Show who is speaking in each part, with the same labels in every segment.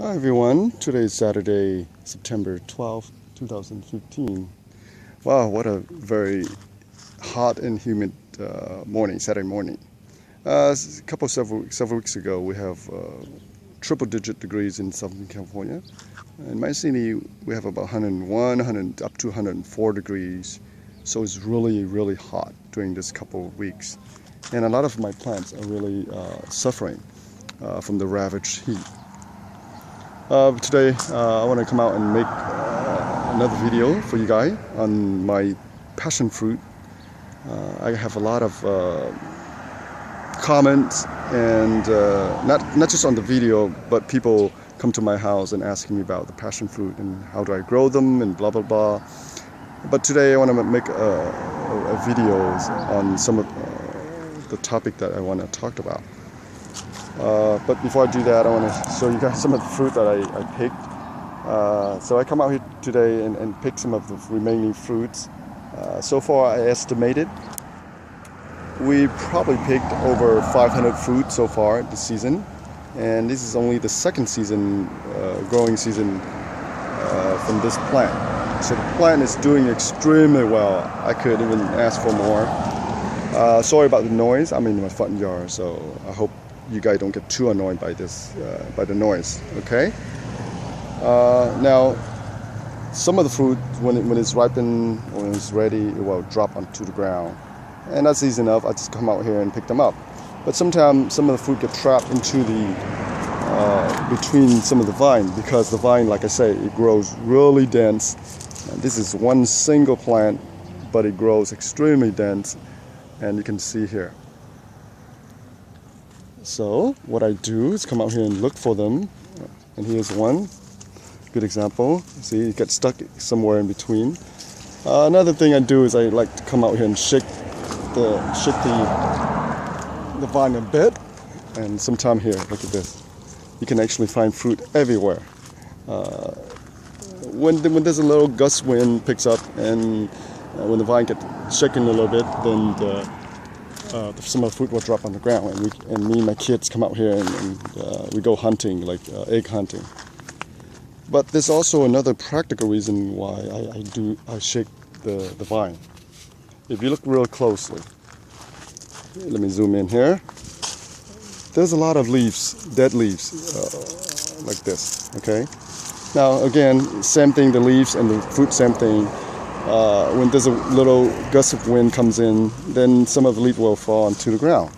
Speaker 1: Hi everyone, today is Saturday, September 12th, 2015. Wow, what a very hot and humid morning, Saturday morning. Several weeks ago, we have triple digit degrees in Southern California. In my city, we have about 101, 100, up to 104 degrees. So it's really hot during this couple of weeks. And a lot of my plants are really suffering from the ravaged heat. Today, I want to come out and make another video for you guys on my passion fruit. I have a lot of comments and not just on the video, but people come to my house and asking me about the passion fruit and how do I grow them and blah blah blah. But today I want to make a video on some of the topic that I want to talk about. But before I do that, I want to show you guys some of the fruit that I picked. So I come out here today and pick some of the remaining fruits. So far, I estimated we probably picked over 500 fruit so far this season, and this is only the second season, growing season from this plant. So the plant is doing extremely well. I could even ask for more. Sorry about the noise. I'm in my front yard, so I hope you guys don't get too annoyed by this, by the noise. Okay. Now, some of the fruit, when it's ripened, when it's ready, it will drop onto the ground, and that's easy enough. I just come out here and pick them up. But sometimes some of the fruit get trapped into the between some of the vine, because the vine, like I say, it grows really dense. And this is one single plant, but it grows extremely dense, and you can see here. So what I do is come out here and look for them, and here's one good example. See, it gets stuck somewhere in between. Another thing I do is I like to come out here and shake the vine a bit, and sometime here, look at this. You can actually find fruit everywhere. When there's a little gust wind picks up, and when the vine gets shaken a little bit, then some of the fruit will drop on the ground, and me and my kids come out here and we go hunting, like egg hunting. But there's also another practical reason why I shake the vine. If you look real closely, let me zoom in here. There's a lot of leaves, dead leaves, like this. Okay. Now again, same thing. The leaves and the fruit, same thing. When there's a little gust of wind comes in, then some of the leaves will fall onto the ground.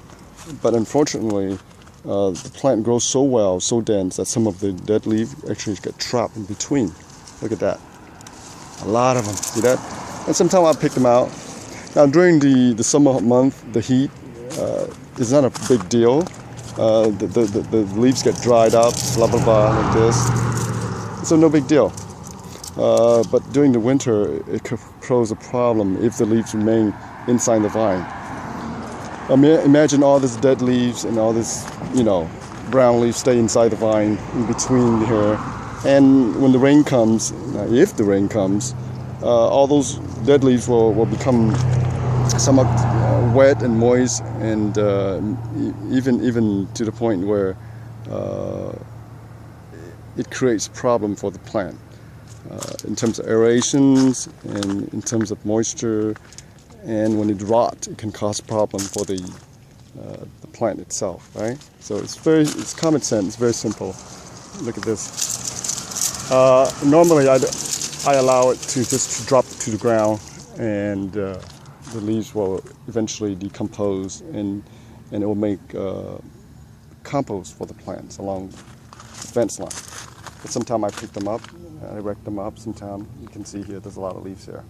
Speaker 1: But unfortunately, the plant grows so well, so dense, that some of the dead leaves actually get trapped in between. Look at that. A lot of them. See that? And sometimes I'll pick them out. Now during the summer month, the heat is not a big deal. The leaves get dried up, blah blah blah, like this. So no big deal. But during the winter, it could pose a problem if the leaves remain inside the vine. Imagine all these dead leaves and all this, brown leaves stay inside the vine in between here. And when the rain comes, if the rain comes, all those dead leaves will become somewhat wet and moist, and even to the point where it creates a problem for the plant. In terms of aerations and in terms of moisture, and when it rots, it can cause problem for the plant itself, right? So it's common sense. It's very simple. Look at this. Normally, I allow it to just drop to the ground, and the leaves will eventually decompose, and it will make compost for the plants along the fence line. But sometimes I pick them up, I erect them up. Sometimes you can see here, there's a lot of leaves here.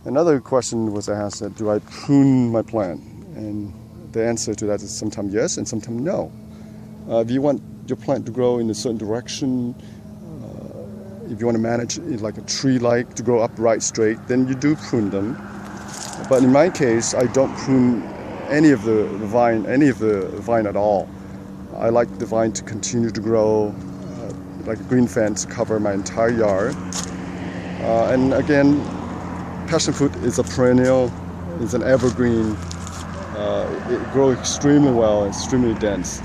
Speaker 1: Another question was asked, do I prune my plant? And the answer to that is sometimes yes and sometimes no. If you want your plant to grow in a certain direction, if you want to manage it like a tree-like to grow upright, straight, then you do prune them. But in my case, I don't prune any of the vine at all. I like the vine to continue to grow, like a green fence, cover my entire yard. And again, passion fruit is a perennial, it's an evergreen. It grows extremely well, extremely dense.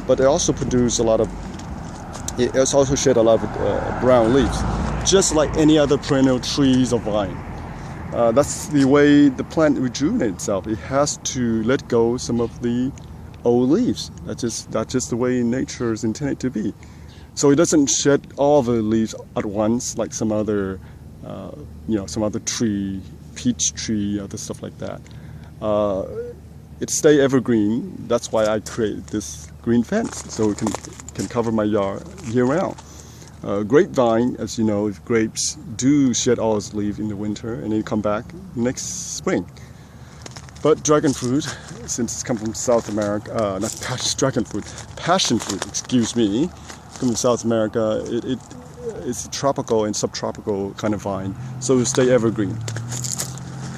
Speaker 1: But they also produce a lot of It also shed a lot of brown leaves, just like any other perennial trees or vine. That's the way the plant rejuvenates itself. It has to let go some of the old leaves. That's just the way nature is intended to be. So it doesn't shed all the leaves at once like some other, some other tree, peach tree, other stuff like that. It stay evergreen. That's why I created this green fence, so it can cover my yard year round. Grapevine, as you know, grapes do shed all its leaves in the winter and they come back next spring. But dragon fruit, since it's come from South America, passion fruit, excuse me, come from South America, it's a tropical and subtropical kind of vine, so it'll stay evergreen.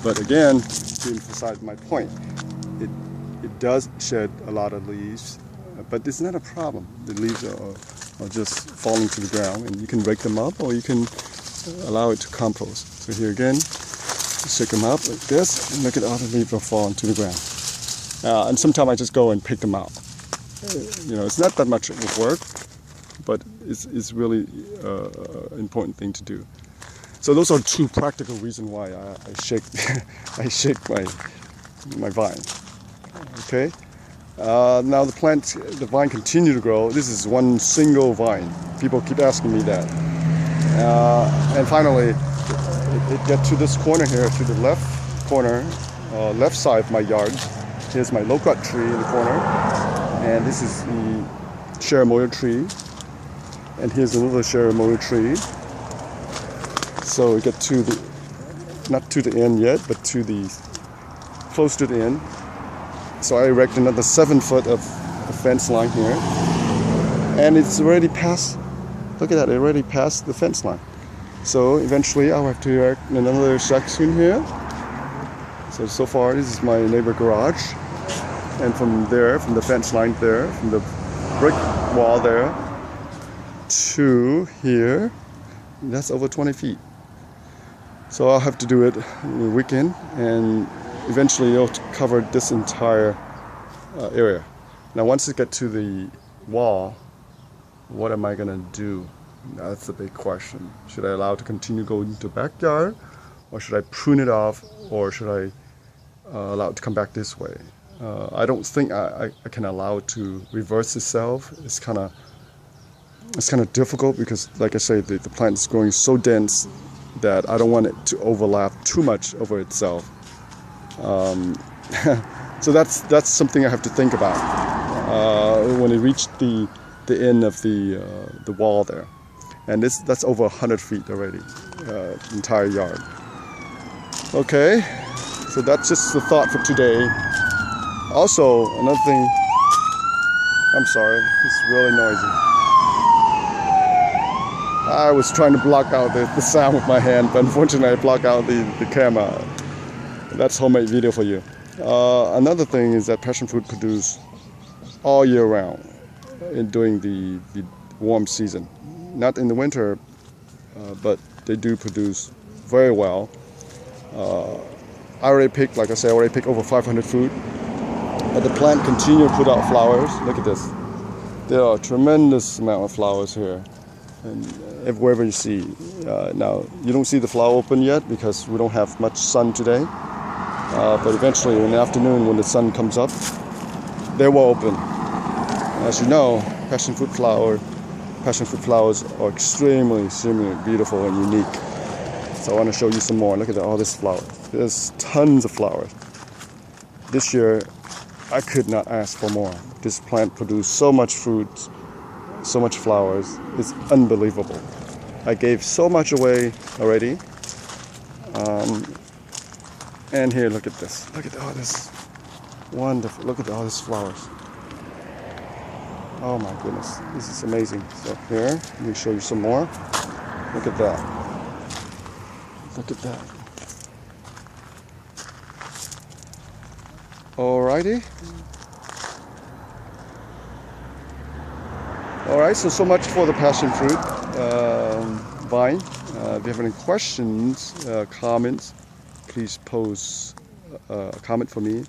Speaker 1: But again, to emphasize my point, it does shed a lot of leaves, but it's not a problem. The leaves are just falling to the ground, and you can rake them up or you can allow it to compost. So here again, shake them up like this, and look at all the leaves are falling to the ground. And sometimes I just go and pick them out. It's not that much work, but it's really an important thing to do. So those are two practical reasons why I shake I shake my vine. Okay. Now the vine continue to grow. This is one single vine. People keep asking me that. And finally, it get to this corner here, to the left corner, left side of my yard. Here's my loquat tree in the corner, and this is the cherimoya tree. And here's another cherimoya tree. So we get to not to the end yet, but close to the end. So I erect another 7 foot of fence line here. And it's already past, look at that, it already passed the fence line. So eventually I'll have to erect another section here. So far this is my neighbor garage. And from there, from the fence line there, from the brick wall there to here, that's over 20 feet. So I'll have to do it in the weekend, and eventually it'll cover this entire area. Now once I get to the wall, what am I gonna do? That's the big question. Should I allow it to continue going into the backyard, or should I prune it off, or should I allow it to come back this way? I don't think I can allow it to reverse itself. It's kind of difficult because, like I say, the plant is growing so dense that I don't want it to overlap too much over itself. So that's something I have to think about when it reached the end of the wall there, and that's over 100 feet already, entire yard. Okay, so that's just the thought for today. Also, another thing. I'm sorry, it's really noisy. I was trying to block out the sound with my hand, but unfortunately I blocked out the camera. That's homemade video for you. Another thing is that passion fruit produce all year round during the warm season. Not in the winter, but they do produce very well. I already picked, like I said, over 500 fruit. But the plant continue to put out flowers. Look at this. There are a tremendous amount of flowers here. And wherever you see. Now, you don't see the flower open yet because we don't have much sun today. But eventually, in the afternoon, when the sun comes up, they will open. As you know, passion fruit flowers are extremely beautiful and unique. So I want to show you some more. Look at all this flower. There's tons of flowers. This year, I could not ask for more. This plant produced so much fruit, so much flowers. It's unbelievable. I gave so much away already. And here, look at this. Look at all this. Wonderful. Look at all these flowers. Oh my goodness. This is amazing. So here, let me show you some more. Look at that. Look at that. Alrighty. Alright, so much for the passion fruit vine. If you have any questions, comments, please post a comment for me.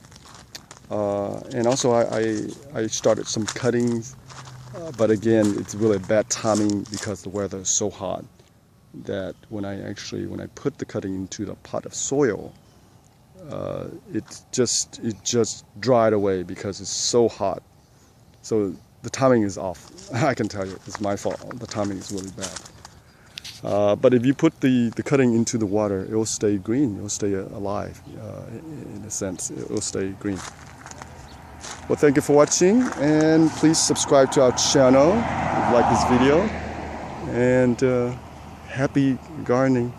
Speaker 1: And also I started some cuttings But again, it's really bad timing because the weather is so hot that when I put the cutting into the pot of soil, it just dried away because it's so hot. So the timing is off. I can tell you, it's my fault. The timing is really bad. But if you put the cutting into the water, it will stay green. It will stay alive, in a sense. It will stay green. Well, thank you for watching, and please subscribe to our channel if you like this video. And happy gardening.